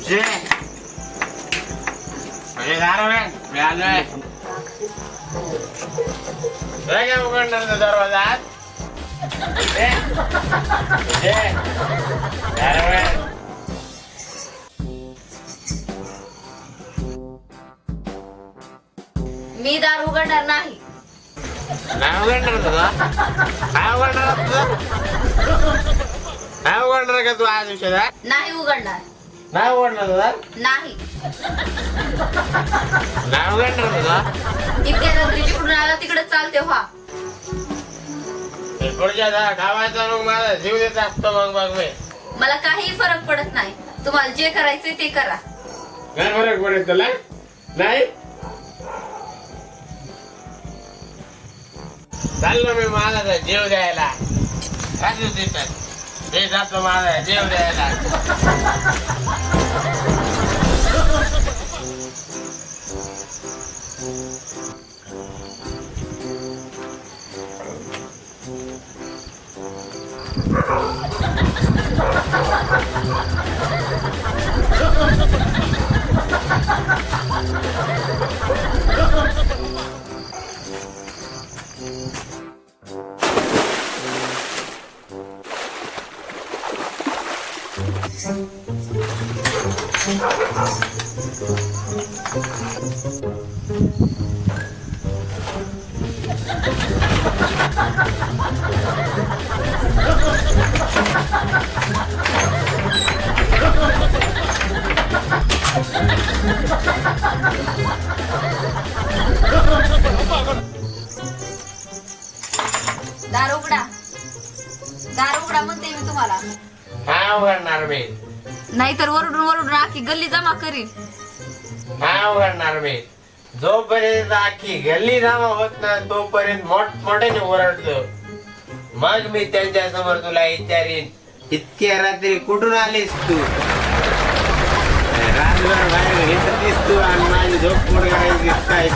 शे म्हणजे दारोगा मी आलोय काय उघडणार दरवाजा मी दार उघडणार नाही. नाही उघडणार तुझा काय उघडणार तुझं नाही उघडणार का तू आज विषय नाही उघडणार. नाही उघडणार तुझा नाही. नाही उघडणार तुझा इतक्या रात्री तिकडून आला तिकडे चालते व्हा. पुढच्या गावाचा मग माझा जीव देत असतो मग मी मला काही फरक पडत नाही. तुम्हाला जे करायचंय ते करा. काय फरक पडेल तुला नाही चाललो मी माझा जीव द्यायला राजू देतात ते जातो माझा जीव द्यायला दार उघडा. दार उघडा म्हणते मी तुम्हाला. काय उघडणार मी नाहीतर वरडून वरडून आखी गल्ली जमा करीन. काय उघडणार मी जोपर्यंत आखी गल्ली जमा होत नाही तोपर्यंत मोठमोठ्याने ओरडतो. मग मी त्यांच्या समोर तुला विचारीन इतक्या रात्री कुठून आलीस तू रात्रभर बाहेर घेतलीस तू आणि माझी झोप मोड करायची काय